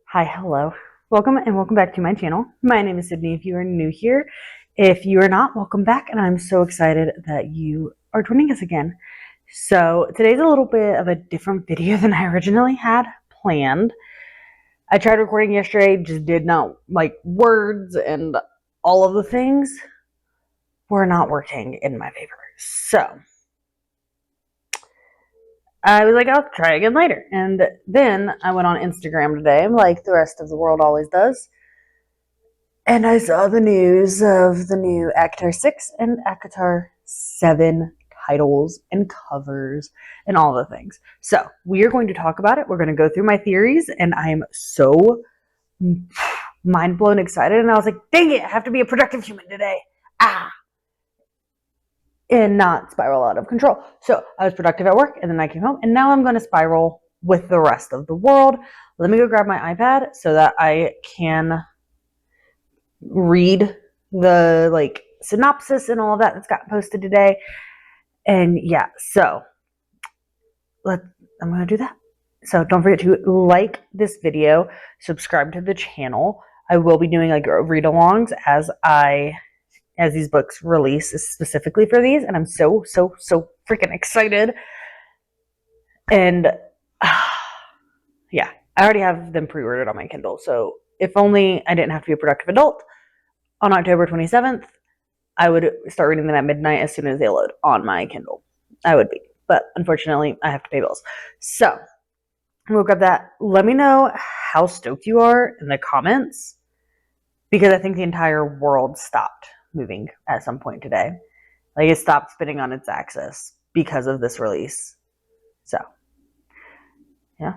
Hi, hello. Welcome and welcome back to my channel. My name is Sydney if you are new here. If you are not, welcome back, and I'm so excited that you are joining us again. So today's a little bit of a different video than I originally had planned. I tried recording yesterday, just did not like words and all of the things were not working in my favor. So I was like, I'll try again later. And then I went on Instagram today, like the rest of the world always does. And I saw the news of the new ACOTAR 6 and ACOTAR 7 titles and covers and all the things. So we are going to talk about it. We're going to go through my theories, and I am so mind blown excited. And I was like, dang it, I have to be a productive human today. And not spiral out of control. So I was productive at work, and then I came home, and now I'm going to spiral with the rest of the world. Let me go grab my iPad so that I can read the synopsis and all of that's got posted today. And yeah, so I'm gonna do that. So don't forget to like this video, subscribe to the channel. I will be doing like read-alongs as these books release specifically for these, and I'm so freaking excited. And yeah, I already have them pre-ordered on my Kindle, so if only I didn't have to be a productive adult on October 27th, I would start reading them at midnight as soon as they load on my Kindle. I would be. But unfortunately, I have to pay bills. So, we'll grab that. Let me know how stoked you are in the comments, because I think the entire world stopped moving at some point today. Like, it stopped spinning on its axis because of this release. So, yeah.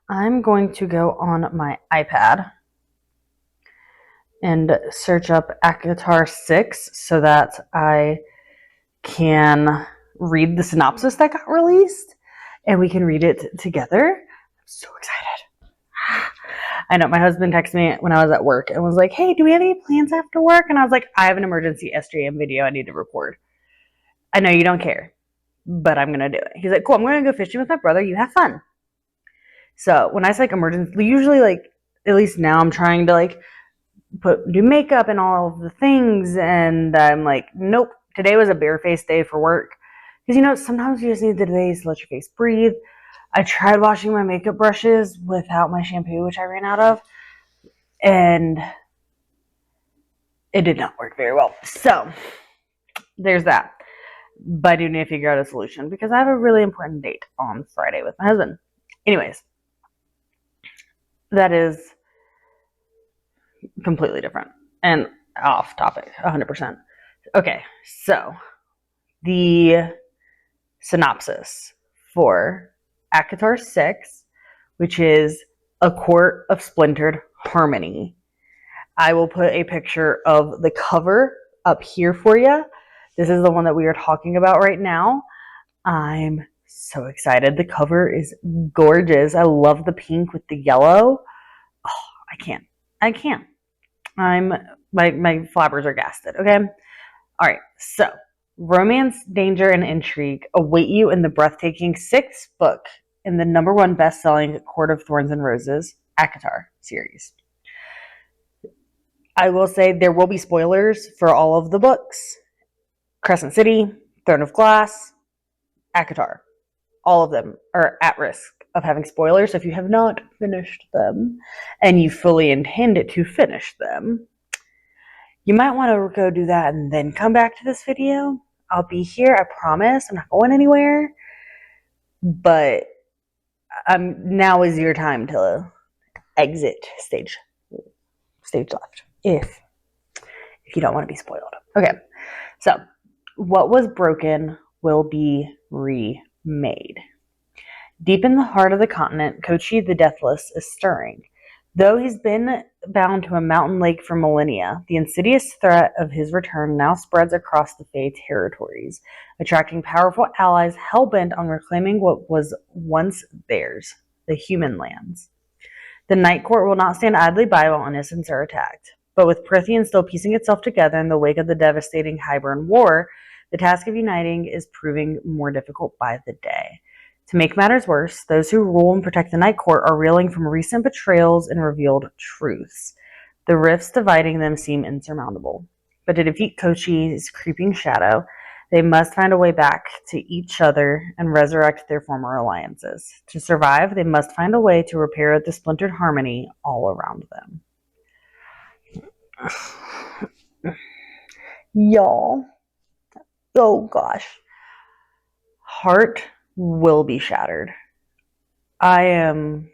I'm going to go on my iPad and search up ACOTAR 6 so that I can read the synopsis that got released and we can read it together. I'm so excited. I know my husband texted me when I was at work and was like, hey, do we have any plans after work? And I was like, I have an emergency SJM video I need to record. I know you don't care, but I'm going to do it. He's like, cool, I'm going to go fishing with my brother. You have fun. So when I say emergency, usually at least now I'm trying to do makeup and all of the things, and I'm like, nope, today was a barefaced day for work, because sometimes you just need the days to let your face breathe. I tried washing my makeup brushes without my shampoo, which I ran out of, and it did not work very well. So there's that. But I do need to figure out a solution because I have a really important date on Friday with my husband. Anyways, that is completely different and off topic 100%. Okay, so the synopsis for ACOTAR 6, which is A Court of Splintered Harmony. I will put a picture of the cover up here for you. This is the one that we are talking about right now. I'm so excited. The cover is gorgeous. I love the pink with the yellow. Oh, I can't. My flappers are gasted, okay? All right, so romance, danger, and intrigue await you in the breathtaking sixth book in the #1 best-selling Court of Thorns and Roses ACOTAR series. I will say there will be spoilers for all of the books. Crescent City, Throne of Glass, ACOTAR. All of them are at risk of having spoilers. So if you have not finished them and you fully intend to finish them, you might want to go do that and then come back to this video. I'll be here, I promise. I'm not going anywhere. But now is your time to exit stage left if you don't want to be spoiled. Okay, so what was broken will be remade. Deep in the heart of the continent, Kochi the Deathless is stirring. Though he's been bound to a mountain lake for millennia, the insidious threat of his return now spreads across the Fae territories, attracting powerful allies hell-bent on reclaiming what was once theirs, the human lands. The Night Court will not stand idly by while innocents are attacked. But with Prithian still piecing itself together in the wake of the devastating Hybern War, The task of uniting is proving more difficult by the day. To make matters worse, those who rule and protect the Night Court are reeling from recent betrayals and revealed truths. The rifts dividing them seem insurmountable. But to defeat Kochi's creeping shadow, they must find a way back to each other and resurrect their former alliances. To survive, they must find a way to repair the splintered harmony all around them. Y'all. Oh gosh. Heart will be shattered. I am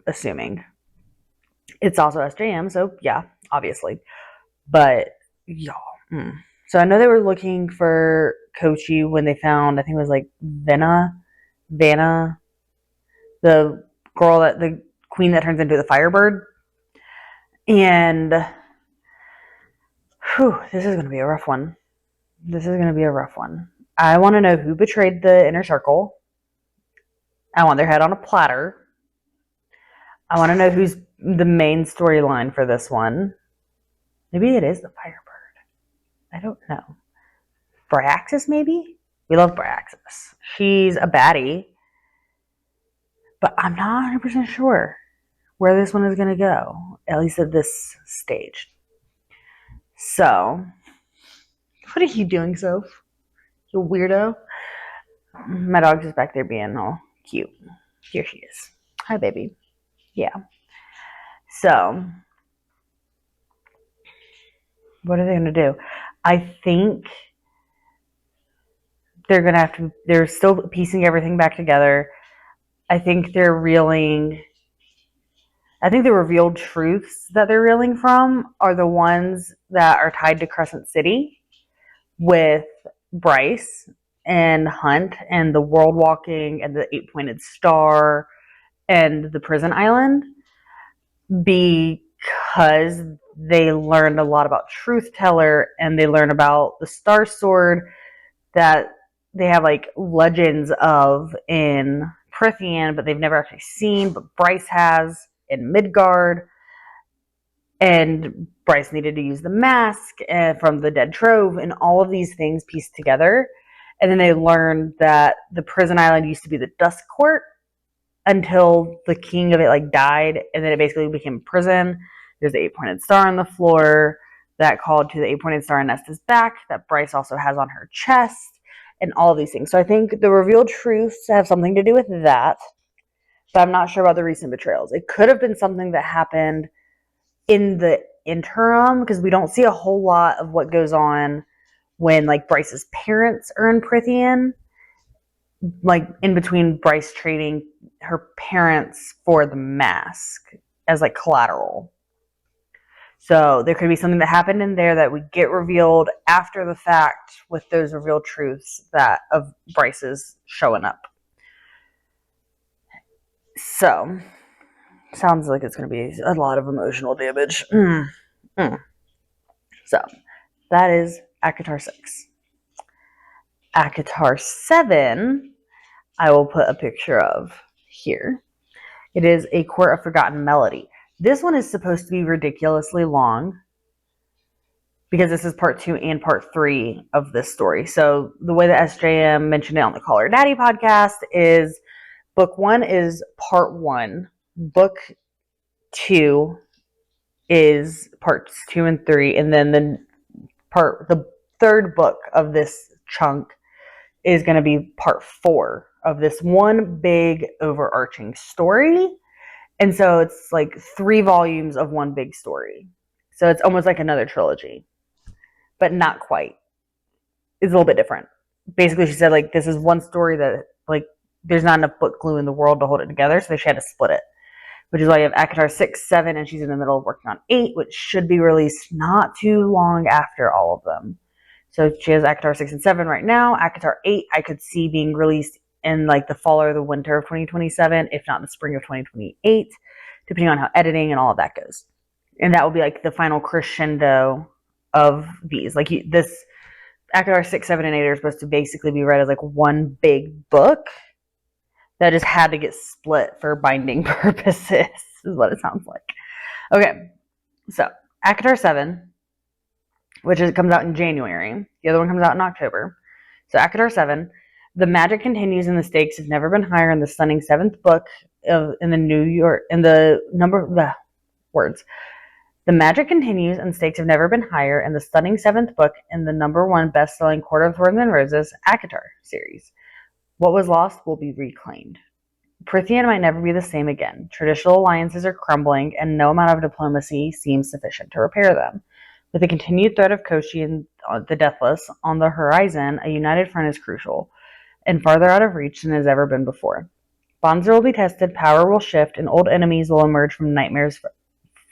assuming. It's also SJM, so yeah, obviously. But y'all. So I know they were looking for Kochi when they found, I think it was like Vanna, the girl the queen that turns into the Firebird. And this is going to be a rough one. I want to know who betrayed the inner circle. I want their head on a platter. I want to know who's the main storyline for this one. Maybe it is the Firebird. I don't know. Bryaxis, maybe? We love Bryaxis. She's a baddie. But I'm not 100% sure where this one is going to go. At least at this stage. So, what are you doing, Soph? You weirdo. My dog's just back there being all cute. Here she is. Hi, baby. Yeah. So, what are they going to do? I think they're still piecing everything back together. I think the revealed truths that they're reeling from are the ones that are tied to Crescent City with Bryce and Hunt and the world walking and the 8-pointed star and the prison island, because they learned a lot about Truth Teller and they learn about the Star Sword that they have like legends of in Prithian, but they've never actually seen, but Bryce has in Midgard. And Bryce needed to use the mask from the Dead Trove, and all of these things pieced together. And then they learned that the prison island used to be the Dusk Court until the king of it died, and then it basically became a prison. There's the 8-pointed star on the floor that called to the 8-pointed star on Nesta's back that Bryce also has on her chest, and all of these things. So I think the revealed truths have something to do with that, but I'm not sure about the recent betrayals. It could have been something that happened in the interim, because we don't see a whole lot of what goes on when Bryce's parents are in Prithian, in between Bryce trading her parents for the mask as collateral. So there could be something that happened in there that would get revealed after the fact with those revealed truths that of Bryce's showing up. So sounds like it's going to be a lot of emotional damage. So that is ACOTAR 6. ACOTAR 7, I will put a picture of here. It is A Court of Forgotten Melody. This one is supposed to be ridiculously long because this is part 2 and part 3 of this story. So the way that SJM mentioned it on the Call Her Daddy podcast is book 1 is part 1. Book 2 is parts 2 and 3, and then the third book of this chunk is going to be part 4 of this one big overarching story. And so it's 3 volumes of one big story. So it's almost like another trilogy, but not quite. It's a little bit different. Basically, she said this is one story that there's not enough book glue in the world to hold it together, so she had to split it. Which is why you have ACOTAR 6, 7, and she's in the middle of working on 8, which should be released not too long after all of them. So she has ACOTAR 6 and 7 right now. ACOTAR 8 I could see being released in the fall or the winter of 2027, if not the spring of 2028, depending on how editing and all of that goes. And that will be the final crescendo of these. This ACOTAR 6, 7, and 8 are supposed to basically be read as one big book that just had to get split for binding purposes, is what it sounds like. Okay, so ACOTAR 7, which comes out in January. The other one comes out in October. So ACOTAR 7, the magic continues and the stakes have never been higher in the stunning 7th book in the New York, in the number, the words. The magic continues and stakes have never been higher in the stunning 7th book in the #1 best-selling Court of Thorns and Roses ACOTAR series. What was lost will be reclaimed. Prythian might never be the same again. Traditional alliances are crumbling, and no amount of diplomacy seems sufficient to repair them. With the continued threat of Koshi and the Deathless on the horizon, a united front is crucial, and farther out of reach than it has ever been before. Bonds will be tested, power will shift, and old enemies will emerge from nightmares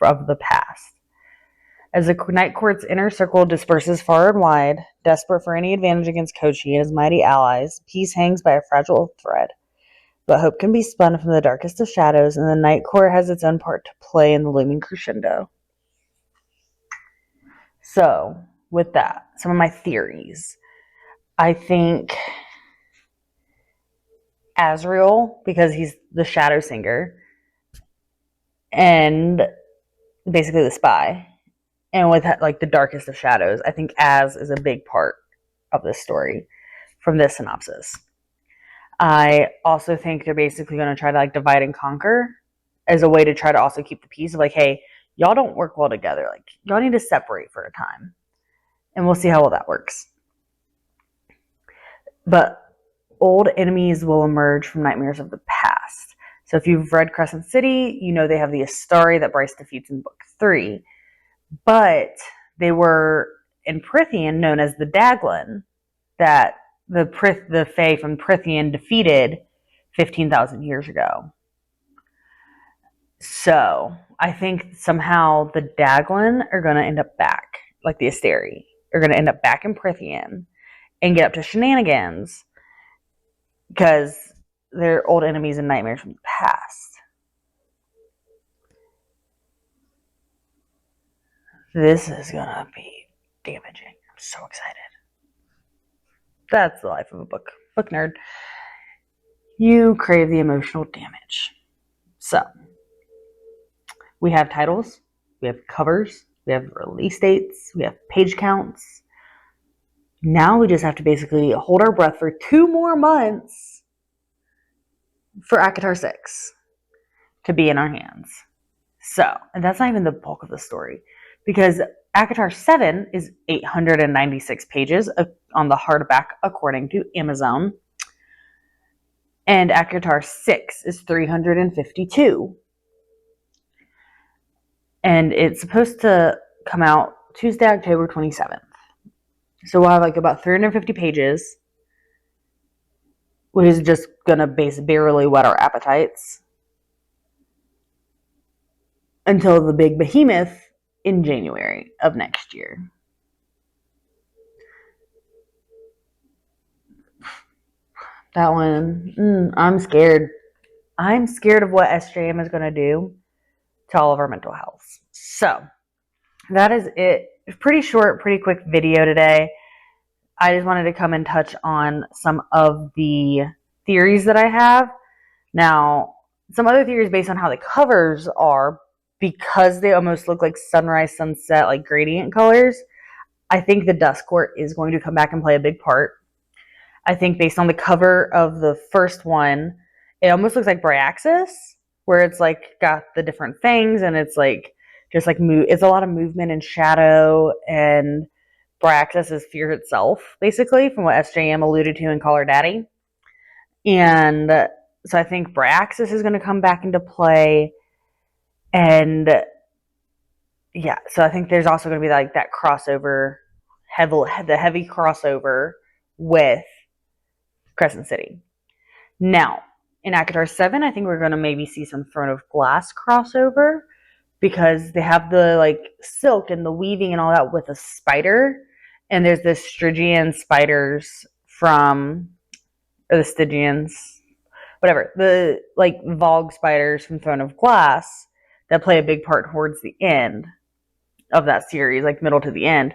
of the past. As the Night Court's inner circle disperses far and wide, desperate for any advantage against Koshi and his mighty allies, peace hangs by a fragile thread. But hope can be spun from the darkest of shadows, and the Night Court has its own part to play in the looming crescendo. So, with that, some of my theories. I think Azrael, because he's the Shadow Singer, and basically the spy, and with like the darkest of shadows, I think Az is a big part of this story from this synopsis. I also think they're basically going to try to like divide and conquer as a way to try to also keep the peace of like, hey, y'all don't work well together. Like, y'all need to separate for a time. And we'll see how well that works. But old enemies will emerge from nightmares of the past. So if you've read Crescent City, you know they have the Astari that Bryce defeats in book 3. But they were in Prythian known as the Daglin that the Fae from Prythian defeated 15,000 years ago. So I think somehow the Daglin are going to end up back, like the Astari, are going to end up back in Prythian and get up to shenanigans because they're old enemies and nightmares from the past. This is going to be damaging. I'm so excited. That's the life of a book nerd. You crave the emotional damage. So, we have titles, we have covers, we have release dates, we have page counts. Now we just have to basically hold our breath for 2 more months for ACOTAR 6 to be in our hands. So, and that's not even the bulk of the story, because ACOTAR 7 is 896 pages on the hardback, according to Amazon. And ACOTAR 6 is 352. And it's supposed to come out Tuesday, October 27th. So we'll have like about 350 pages, which is just going to barely whet our appetites until the big behemoth in January of next year. That one, I'm scared. I'm scared of what SJM is going to do to all of our mental health. So, that is it. Pretty short, pretty quick video today. I just wanted to come and touch on some of the theories that I have. Now, some other theories based on how the covers are, because they almost look like sunrise, sunset, like gradient colors, I think the Dusk Court is going to come back and play a big part. I think based on the cover of the first one, it almost looks like Bryaxis, where it's like got the different things and it's like just like it's a lot of movement and shadow, and Bryaxis is fear itself, basically, from what SJM alluded to in Call Her Daddy. And so I think Bryaxis is going to come back into play. And yeah, so I think there's also going to be like that crossover, the heavy crossover with Crescent City. Now, in ACOTAR 7, I think we're going to maybe see some Throne of Glass crossover, because they have the like silk and the weaving and all that with a spider. And there's the Stygian spiders from, or the Stygians, whatever, the like Vogue spiders from Throne of Glass that play a big part towards the end of that series, like middle to the end.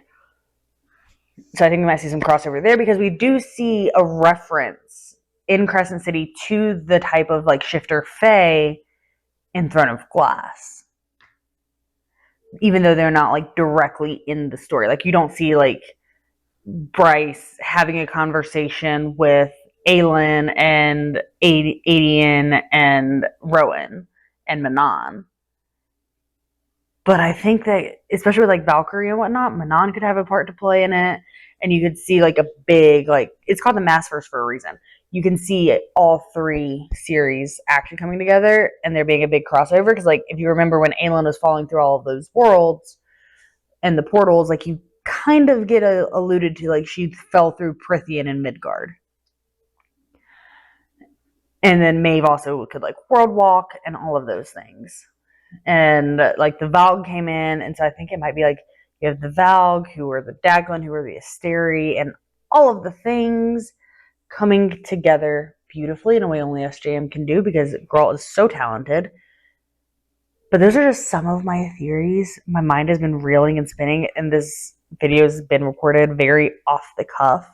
So I think we might see some crossover there, because we do see a reference in Crescent City to the type of like shifter fae in Throne of Glass, even though they're not like directly in the story. Like you don't see like Bryce having a conversation with Aelin and Adian and Rowan and Manon. But I think that, especially with like Valkyrie and whatnot, Manon could have a part to play in it. And you could see like a big, like, it's called the Massverse for a reason. You can see all three series actually coming together and there being a big crossover. Because, like, if you remember when Aelin was falling through all of those worlds and the portals, like, you kind of get alluded to, like, she fell through Prithian and Midgard. And then Maeve also could, like, world walk and all of those things. And like the Valg came in, and so I think it might be like you have the Valg, who are the Daglin, who are the Asteri, and all of the things coming together beautifully in a way only SJM can do, because girl is so talented. But those are just some of my theories. My mind has been reeling and spinning, and this video has been recorded very off the cuff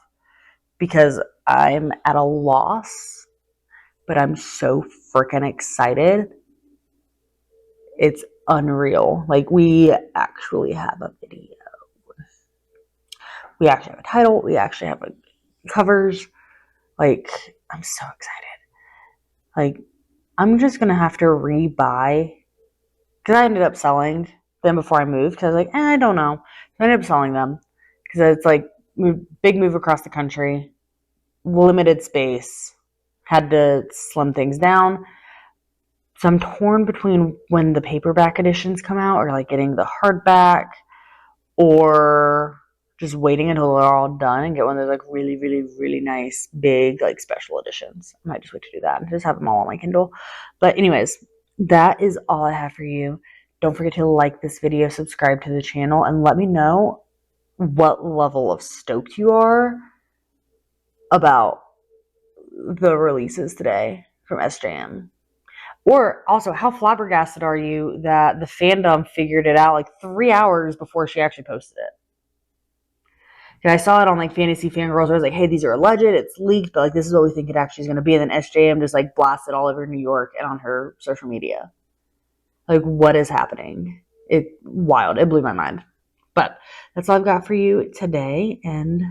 because I'm at a loss, but I'm so freaking excited. It's unreal. Like, we actually have a video. We actually have a title. We actually have covers. Like, I'm so excited. Like, I'm just going to have to rebuy. Because I ended up selling them before I moved. Because I was like, I don't know. So I ended up selling them. Because it's like, big move across the country. Limited space. Had to slim things down. So I'm torn between when the paperback editions come out, or like getting the hardback, or just waiting until they're all done and get one of those like really, really, really nice big like special editions. I might just wait to do that and just have them all on my Kindle. But anyways, that is all I have for you. Don't forget to like this video, subscribe to the channel, and let me know what level of stoked you are about the releases today from SJM. Or also, how flabbergasted are you that the fandom figured it out like 3 hours before she actually posted it? And I saw it on like Fantasy Fangirls. I was like, hey, these are alleged, it's leaked, but like this is what we think it actually is going to be. And then SJM just like blasted all over New York and on her social media. Like, what is happening? It wild. It blew my mind. But that's all I've got for you today, and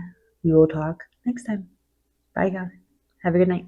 we will talk next time. Bye, guys. Have a good night.